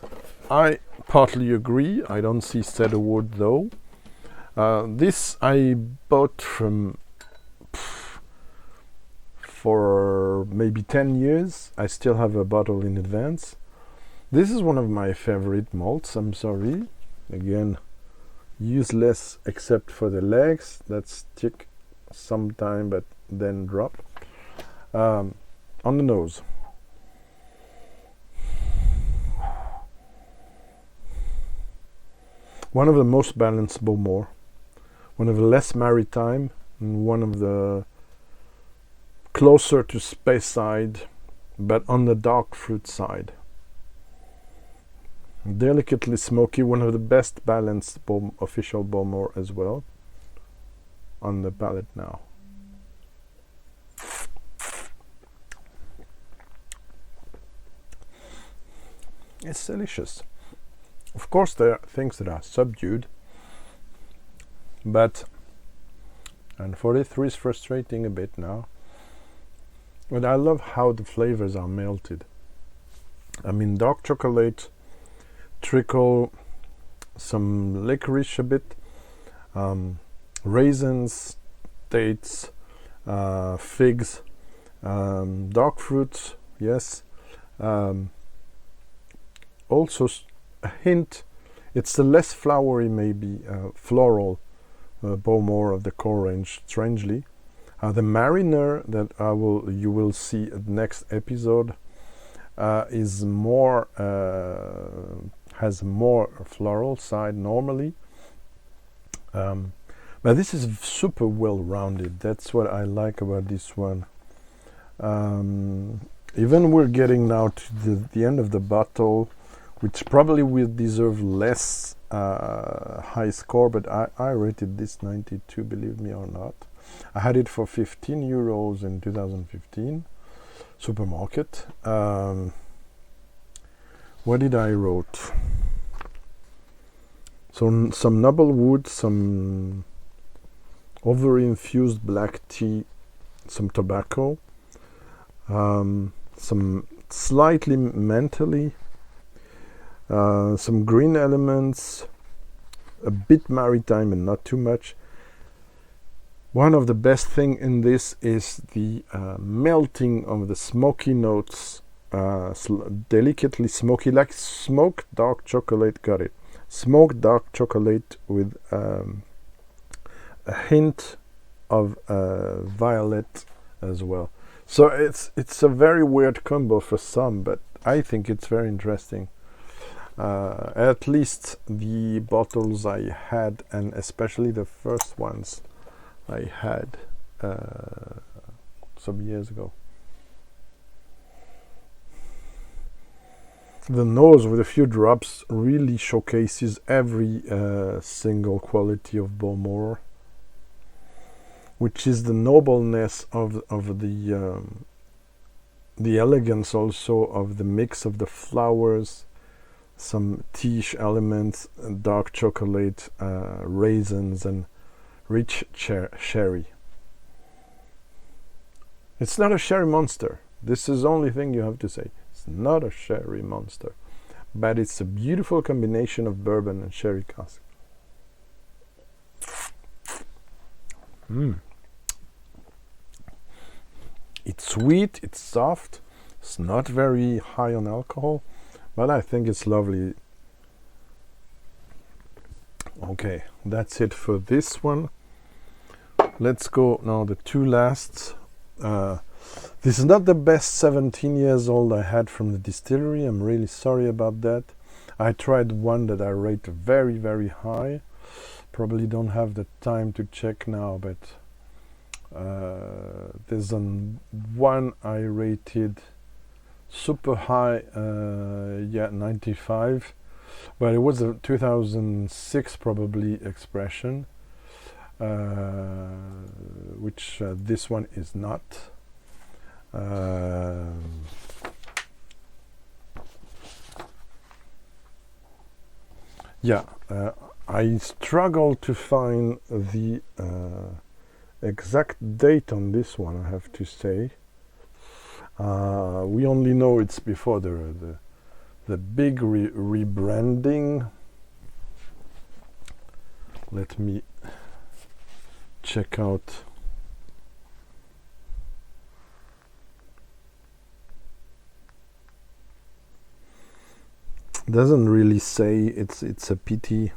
I partly agree. I don't see cedarwood though. This I bought from for maybe 10 years. I still have a bottle in advance. This is one of my favorite malts. I'm sorry. Again, useless except for the legs that stick sometime but then drop. On the nose. One of the most balanced Bowmore. One of the less maritime, and one of the closer to Speyside, but on the dark fruit side. Delicately smoky, one of the best balanced official Bowmore as well. On the palate now. It's delicious. Of course, there are things that are subdued. But, and 43 is frustrating a bit now, but I love how the flavors are melted. I mean, dark chocolate, trickle, some licorice a bit, raisins, dates, figs, dark fruits, yes, also a hint, it's the less flowery, maybe floral Bowmore of the core range, strangely. The Mariner that you will see at the next episode is more has more floral side normally, but this is super well rounded. That's what I like about this one. Even we're getting now to the end of the bottle, which probably will deserve less high score, but I rated this 92, believe me or not. I had it for 15 euros in 2015 supermarket. What did I wrote? So some noble wood, some over-infused black tea, some tobacco, some slightly mentally, some green elements, a bit maritime and not too much. One of the best thing in this is the melting of the smoky notes, delicately smoky, like smoked dark chocolate. Got it. Smoked dark chocolate with a hint of violet as well. So it's a very weird combo for some, but I think it's very interesting. At least the bottles I had, and especially the first ones I had some years ago. The nose with a few drops really showcases every single quality of Bowmore, which is the nobleness of the elegance also of the mix of the flowers, some tea elements, dark chocolate, raisins, and rich sherry. It's not a sherry monster. This is the only thing you have to say. It's not a sherry monster, but it's a beautiful combination of bourbon and sherry cask. It's sweet, it's soft, it's not very high on alcohol, but I think it's lovely. Okay, that's it for this one. let's go now the two last. This is not the best 17 years old I had from the distillery. I'm really sorry about that. I tried one that I rate very, very high. Probably don't have the time to check now, but there's one I rated super high, 95, but it was a 2006 probably expression, which this one is not. I struggle to find the exact date on this one, I have to say. We only know it's before the big rebranding. Let me check out. Doesn't really say. It's a pity.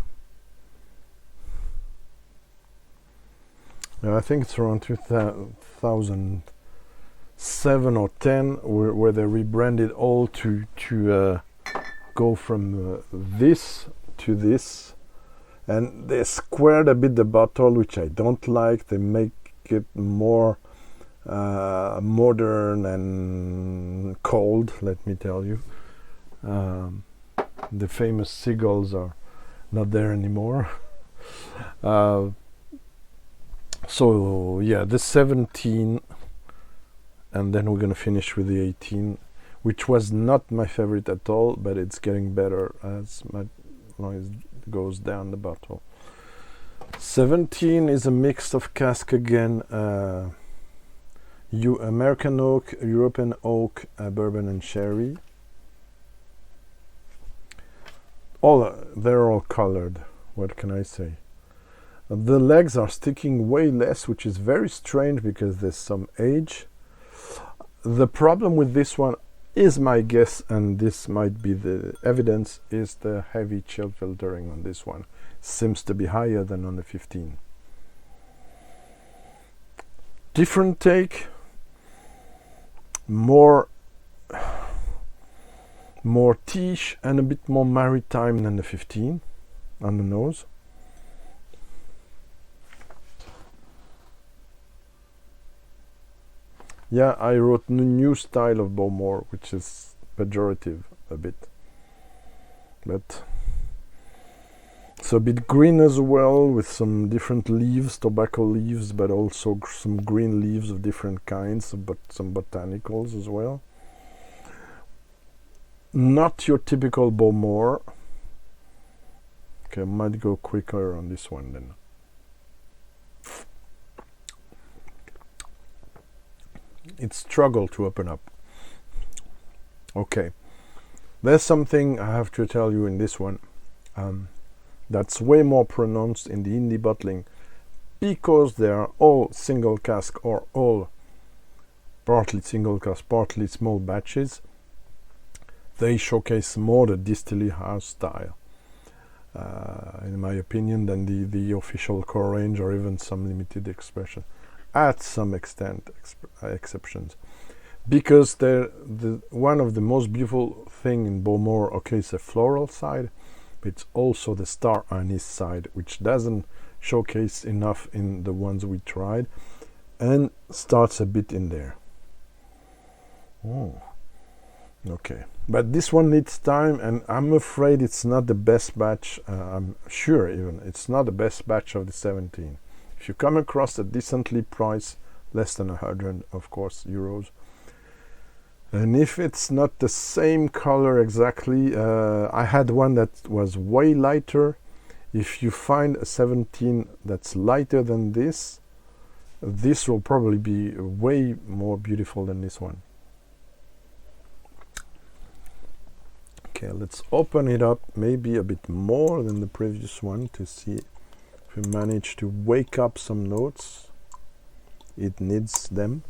I think it's around 2007 or 10 where they rebranded all to go from this to this, and they squared a bit the bottle, which I don't like. They make it more modern and cold, let me tell you. The famous seagulls are not there anymore. So yeah, the 17, and then we're gonna finish with the 18, which was not my favorite at all, but it's getting better as long as it goes down the bottle. 17 is a mix of cask again, American oak, European oak, bourbon and sherry. They're all colored. What can I say? The legs are sticking way less, which is very strange because there's some age. The problem with this one is, my guess, and this might be the evidence, is the heavy chill filtering on this one. Seems to be higher than on the 15. Different take, more tiche and a bit more maritime than the 15 on the nose. Yeah, I wrote new style of Bowmore, which is pejorative a bit, but it's a bit green as well, with some different leaves, tobacco leaves, but also some green leaves of different kinds, but some botanicals as well. Not your typical Bowmore. Okay, I might go quicker on this one then. It struggled to open up. Okay, there's something I have to tell you in this one that's way more pronounced in the indie bottling, because they are all single cask or all partly single cask, partly small batches. They showcase more the distillery house style, in my opinion, than the official core range or even some limited expression. At some extent, exceptions, because one of the most beautiful thing in Bowmore, okay, it's a floral side, but it's also the star anise side, which doesn't showcase enough in the ones we tried, and starts a bit in there. Oh, okay, but this one needs time, and I'm afraid it's not the best batch. I'm sure even it's not the best batch of the 17. If you come across a decently priced, less than 100, of course, euros, and if it's not the same color exactly, I had one that was way lighter. If you find a 17 that's lighter than this will probably be way more beautiful than this one. Okay, let's open it up maybe a bit more than the previous one to see if we manage to wake up some notes. It needs them.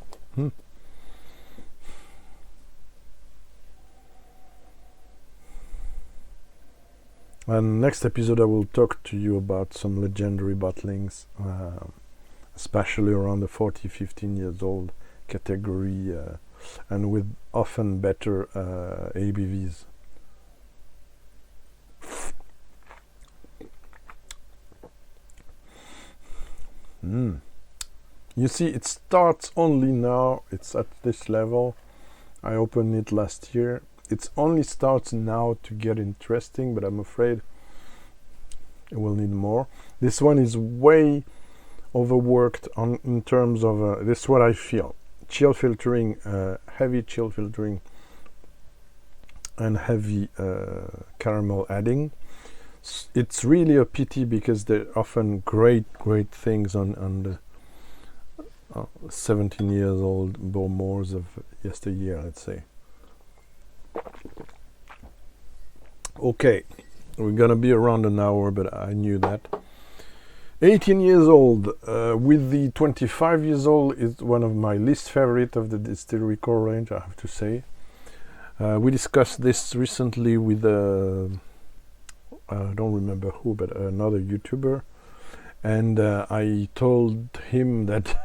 And next episode I will talk to you about some legendary bottlings, especially around the 40-15 years old category, and with often better ABVs. You see, it starts only now. It's at this level. I opened it last year. It only starts now to get interesting, but I'm afraid it will need more. This one is way overworked in terms of this is what I feel: chill filtering, heavy chill filtering, and heavy caramel adding. It's really a pity because there are often great things on the 17 years old Bowmores of yesteryear, let's say. Okay, we're gonna be around an hour, but I knew that. 18 years old, with the 25 years old is one of my least favorite of the distillery core range, I have to say. We discussed this recently with I don't remember who, but another YouTuber, and I told him that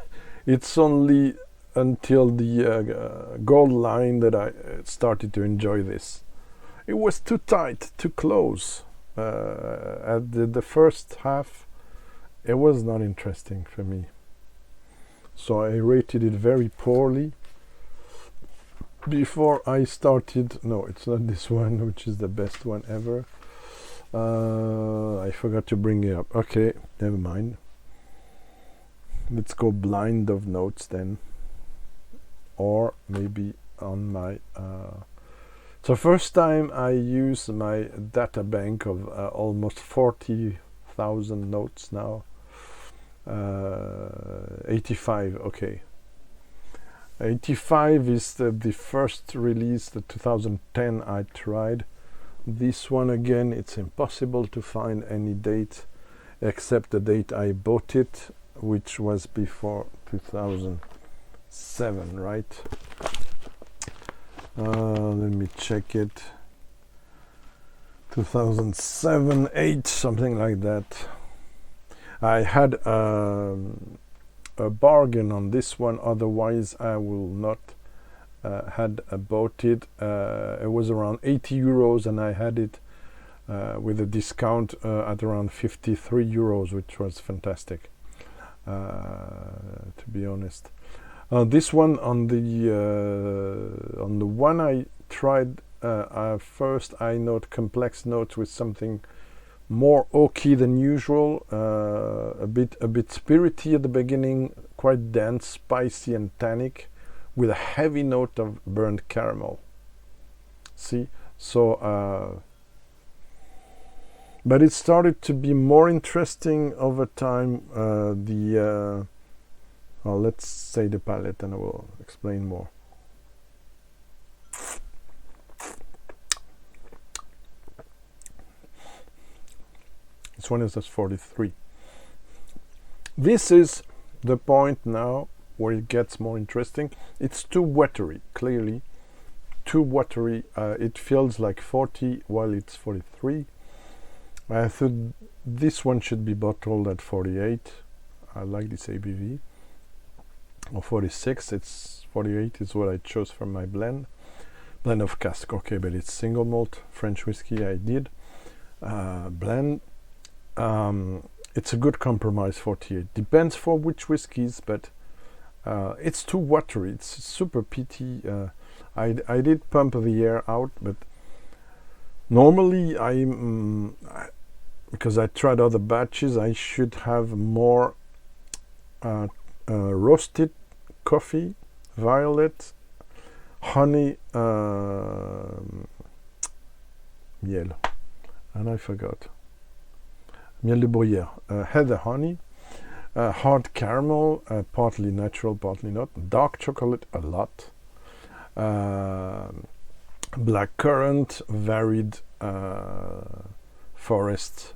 it's only until the gold line that I started to enjoy this. It was too tight, too close. At the first half, it was not interesting for me. So I rated it very poorly. Before I started, no, it's not this one, which is the best one ever. I forgot to bring it up. Okay, never mind. Let's go blind of notes then, or maybe on my so first time I use my data bank of almost 40,000 notes now. 85, okay. 85 is the first release, the 2010 I tried. This one again, it's impossible to find any date except the date I bought it, which was before 2007, right? Let me check it. 2007, 8, something like that. I had a bargain on this one, otherwise I will not had bought it. It was around 80 euros and I had it with a discount at around 53 euros, which was fantastic, to be honest. This one on the one I tried first, I note complex notes with something more oaky than usual, a bit spirity at the beginning, quite dense, spicy and tannic, with a heavy note of burnt caramel. See, so but it started to be more interesting over time. Well, let's say the palate, and I will explain more. This one is just 43. This is the point now where it gets more interesting. It's too watery, clearly. Too watery. It feels like 40 while it's 43. I thought this one should be bottled at 48. I like this ABV. Or 46. It's 48 is what I chose for my blend of cask. Okay, but it's single malt French whiskey I did blend. It's a good compromise. 48 depends for which whiskies, but it's too watery. It's super peaty. I did pump the air out, but normally because I tried other batches, I should have more roasted coffee, violet, honey, miel, and I forgot. Miel de bruyère, heather honey, hard caramel, partly natural, partly not, dark chocolate a lot, black currant, varied forest,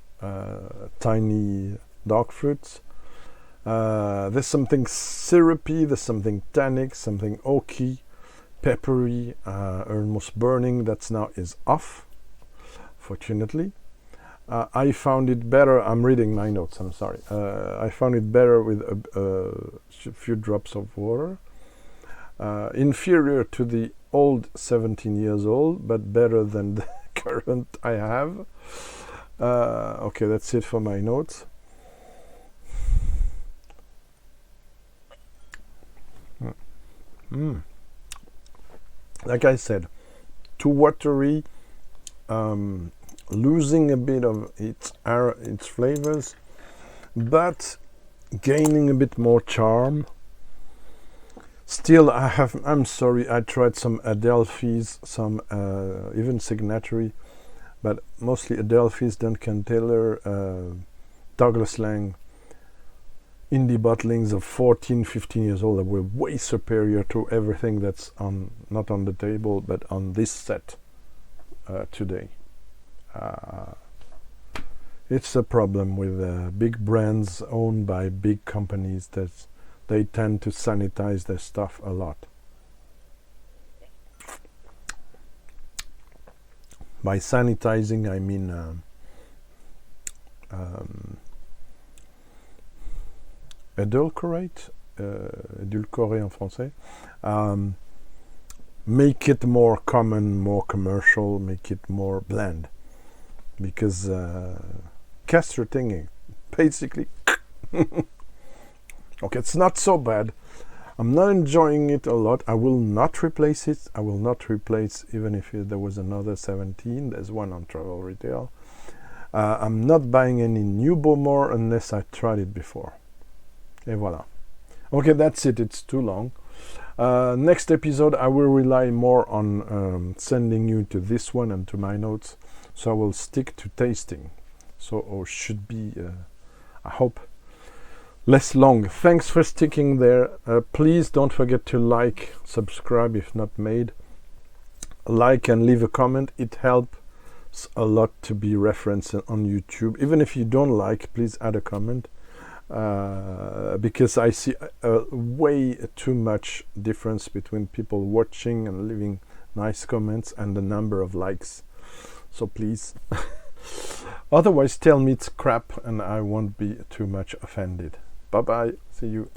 tiny dark fruits. There's something syrupy, there's something tannic, something oaky, peppery, almost burning. That's now is off, fortunately. I found it better. I'm reading my notes, I'm sorry. I found it better with a few drops of water. Inferior to the old 17 years old, but better than the current I have. Okay, that's it for my notes. Like I said, too watery, losing a bit of its flavors, but gaining a bit more charm. Still, I'm sorry, I tried some Adelphi's, some even Signatory, but mostly Adelphi's, Duncan Taylor, Douglas Lang, indie bottlings of 14, 15 years old that were way superior to everything that's not on the table, but on this set today. It's a problem with big brands owned by big companies that they tend to sanitize their stuff a lot. By sanitizing, I mean adulterate, édulcorer en français, make it more common, more commercial, make it more bland, because castor thingy, basically. Okay, it's not so bad. I'm not enjoying it a lot. I will not replace it. I will not replace, even if there was another 17. There's one on travel retail. I'm not buying any new Bowmore unless I tried it before. Et voilà. Okay, that's it. It's too long. Next episode, I will rely more on sending you to this one and to my notes. So I will stick to tasting. So, or should be, I hope, less long. Thanks for sticking there. Please don't forget to like, subscribe if not made. Like and leave a comment. It helps a lot to be referenced on YouTube. Even if you don't like, please add a comment. Because I see way too much difference between people watching and leaving nice comments and the number of likes. So please. Otherwise, tell me it's crap and I won't be too much offended. Bye bye. See you.